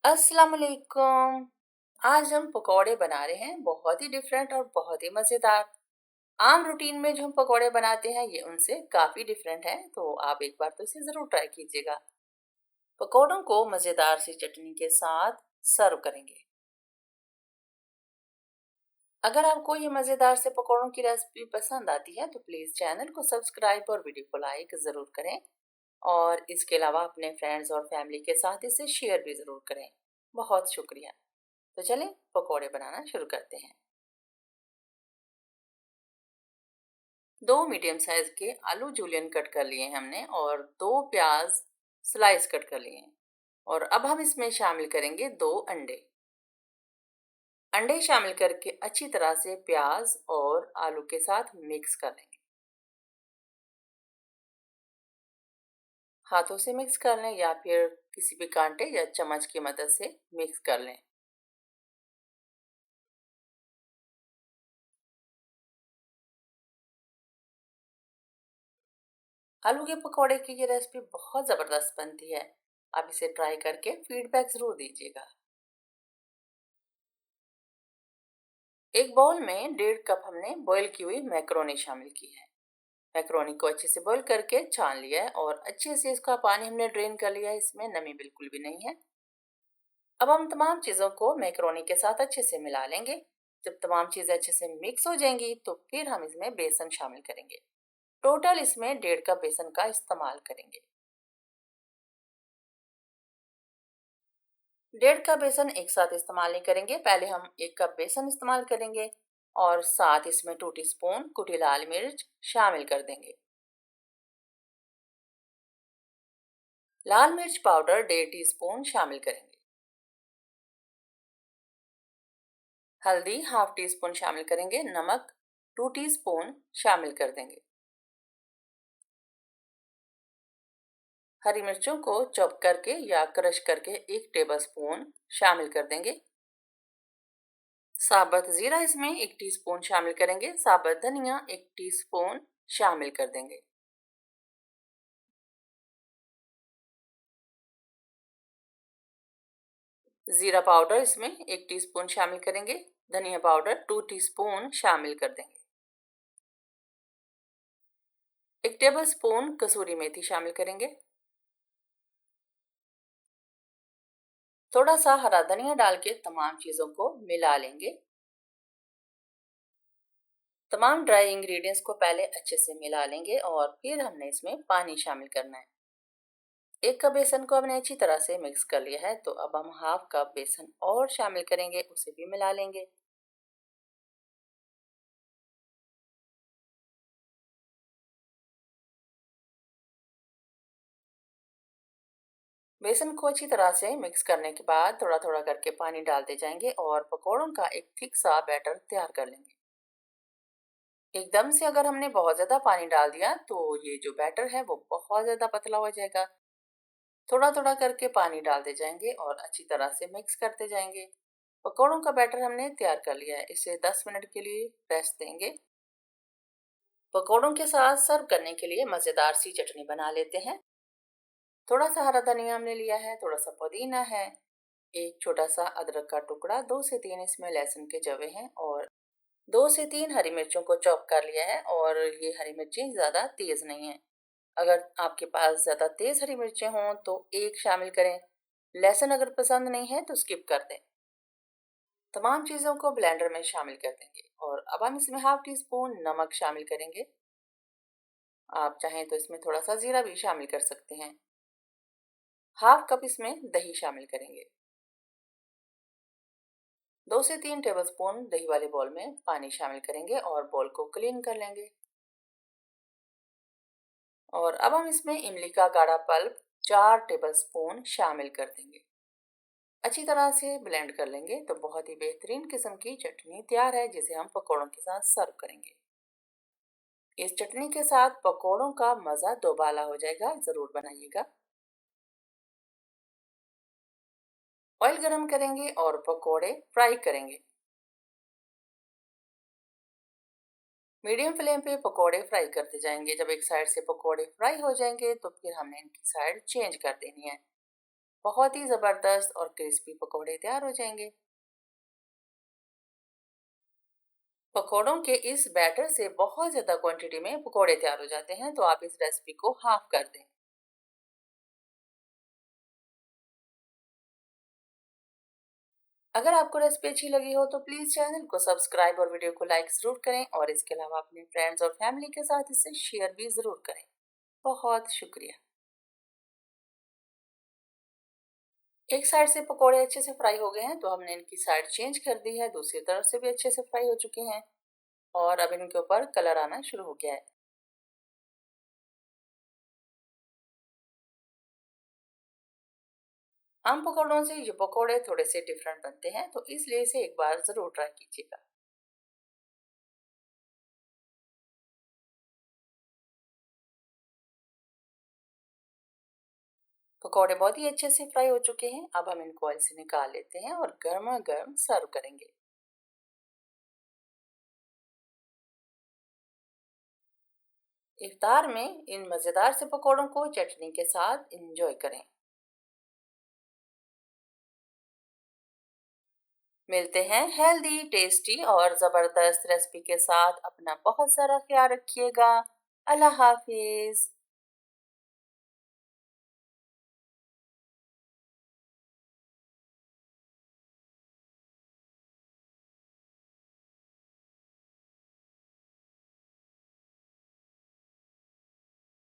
अस्सलाम वालेकुम। आज हम पकौड़े बना रहे हैं, बहुत ही डिफरेंट और बहुत ही मज़ेदार। आम रूटीन में जो हम पकौड़े बनाते हैं ये उनसे काफ़ी डिफरेंट है, तो आप एक बार तो इसे ज़रूर ट्राई कीजिएगा। पकौड़ों को मज़ेदार सी चटनी के साथ सर्व करेंगे। अगर आपको ये मज़ेदार से पकौड़ों की रेसिपी पसंद आती है तो प्लीज़ चैनल को सब्सक्राइब और वीडियो को लाइक ज़रूर करें। और इसके अलावा अपने फ्रेंड्स और फैमिली के साथ इसे शेयर भी ज़रूर करें। बहुत शुक्रिया। तो चलें पकौड़े बनाना शुरू करते हैं। 2 मीडियम साइज़ के आलू जूलियन कट कर लिए हैं हमने और 2 प्याज़ स्लाइस कट कर लिए हैं। और अब हम इसमें शामिल करेंगे 2 अंडे। अंडे शामिल करके अच्छी तरह से प्याज़ और आलू के साथ मिक्स कर लेंगे। हाथों से मिक्स कर लें या फिर किसी भी कांटे या चम्मच की मदद से मिक्स कर लें। आलू के पकौड़े की ये रेसिपी बहुत ज़बरदस्त बनती है। आप इसे ट्राई करके फीडबैक ज़रूर दीजिएगा। एक बाउल में 1.5 कप हमने बॉईल की हुई मैक्रोनी शामिल की है। मैक्रोनी को अच्छे से बॉईल करके छान लिया है और अच्छे से इसका पानी हमने ड्रेन कर लिया है, इसमें नमी बिल्कुल भी नहीं है। अब हम तमाम चीज़ों को मैक्रोनी के साथ अच्छे से मिला लेंगे। जब तमाम चीज़ें अच्छे से मिक्स हो जाएंगी तो फिर हम इसमें बेसन शामिल करेंगे। टोटल इसमें 1.5 कप बेसन का इस्तेमाल करेंगे। 1.5 कप बेसन एक साथ इस्तेमाल नहीं करेंगे, पहले हम 1 कप बेसन इस्तेमाल करेंगे और साथ इसमें 2 टीस्पून कुटी लाल मिर्च शामिल कर देंगे। लाल मिर्च पाउडर 1.5 टीस्पून शामिल करेंगे। हल्दी हाफ टी स्पून शामिल करेंगे। नमक 2 टीस्पून शामिल कर देंगे। हरी मिर्चों को चॉप करके या क्रश करके 1 टेबलस्पून शामिल कर देंगे। साबुत जीरा इसमें 1 टीस्पून शामिल करेंगे। साबुत धनिया 1 टीस्पून शामिल कर देंगे। जीरा पाउडर इसमें 1 टीस्पून शामिल करेंगे। धनिया पाउडर 2 टीस्पून शामिल कर देंगे। 1 टेबलस्पून कसूरी मेथी शामिल करेंगे। थोड़ा सा हरा धनिया डाल के तमाम चीज़ों को मिला लेंगे। तमाम ड्राई इंग्रेडिएंट्स को पहले अच्छे से मिला लेंगे और फिर हमने इसमें पानी शामिल करना है। 1 कप बेसन को हमने अच्छी तरह से मिक्स कर लिया है, तो अब हम हाफ कप बेसन और शामिल करेंगे, उसे भी मिला लेंगे। बेसन को अच्छी तरह से मिक्स करने के बाद थोड़ा थोड़ा करके पानी डालते जाएंगे और पकौड़ों का एक थिक सा बैटर तैयार कर लेंगे। एकदम से अगर हमने बहुत ज़्यादा पानी डाल दिया तो ये जो बैटर है वो बहुत ज़्यादा पतला हो जाएगा। थोड़ा थोड़ा करके पानी डालते जाएंगे और अच्छी तरह से मिक्स करते जाएंगे। पकौड़ों का बैटर हमने तैयार कर लिया है, इसे 10 मिनट के लिए रेस्ट देंगे। पकौड़ों के साथ सर्व करने के लिए मज़ेदार सी चटनी बना लेते हैं। थोड़ा सा हरा धनिया हमने लिया है, थोड़ा सा पुदीना है, एक छोटा सा अदरक का टुकड़ा, 2 से 3 इसमें लहसुन के जवे हैं और 2 से 3 हरी मिर्चों को चॉप कर लिया है। और ये हरी मिर्चें ज़्यादा तेज़ नहीं है। अगर आपके पास ज़्यादा तेज़ हरी मिर्चें हों तो एक शामिल करें। लहसुन अगर पसंद नहीं है तो स्किप कर दें। तमाम चीज़ों को ब्लेंडर में शामिल कर देंगे और अब हम इसमें हाफ टी स्पून नमक शामिल करेंगे। आप चाहें तो इसमें थोड़ा सा ज़ीरा भी शामिल कर सकते हैं। हाफ कप इसमें दही शामिल करेंगे। 2 से 3 टेबलस्पून दही वाले बॉल में पानी शामिल करेंगे और बॉल को क्लीन कर लेंगे। और अब हम इसमें इमली का गाढ़ा पल्प 4 टेबलस्पून शामिल कर देंगे। अच्छी तरह से ब्लेंड कर लेंगे तो बहुत ही बेहतरीन किस्म की चटनी तैयार है, जिसे हम पकौड़ों के साथ सर्व करेंगे। इस चटनी के साथ पकौड़ों का मज़ा दोबाला हो जाएगा, ज़रूर बनाइएगा। ऑयल गरम करेंगे और पकौड़े फ्राई करेंगे। मीडियम फ्लेम पे पकौड़े फ्राई करते जाएंगे। जब एक साइड से पकौड़े फ्राई हो जाएंगे तो फिर हमने इनकी साइड चेंज कर देनी है। बहुत ही ज़बरदस्त और क्रिस्पी पकोड़े तैयार हो जाएंगे। पकोड़ों के इस बैटर से बहुत ज़्यादा क्वांटिटी में पकोड़े तैयार हो जाते हैं, तो आप इस रेसिपी को हाफ कर दें। अगर आपको रेसिपी अच्छी लगी हो तो प्लीज़ चैनल को सब्सक्राइब और वीडियो को लाइक ज़रूर करें, और इसके अलावा अपने फ्रेंड्स और फैमिली के साथ इसे शेयर भी ज़रूर करें। बहुत शुक्रिया। एक साइड से पकोड़े अच्छे से फ्राई हो गए हैं, तो हमने इनकी साइड चेंज कर दी है। दूसरी तरफ से भी अच्छे से फ्राई हो चुके हैं और अब इनके ऊपर कलर आना शुरू हो गया है। आम पकौड़ों से ये पकौड़े थोड़े से डिफरेंट बनते हैं, तो इसलिए इसे एक बार ज़रूर ट्राई कीजिएगा। पकौड़े बहुत ही अच्छे से फ्राई हो चुके हैं। अब हम इनको ऑयल से निकाल लेते हैं और गर्मा गर्म सर्व करेंगे। इफ्तार में इन मज़ेदार से पकौड़ों को चटनी के साथ एंजॉय करें। मिलते हैं हेल्दी, टेस्टी और ज़बरदस्त रेसिपी के साथ। अपना बहुत सारा ख्याल रखिएगा। अल्लाह हाफिज़।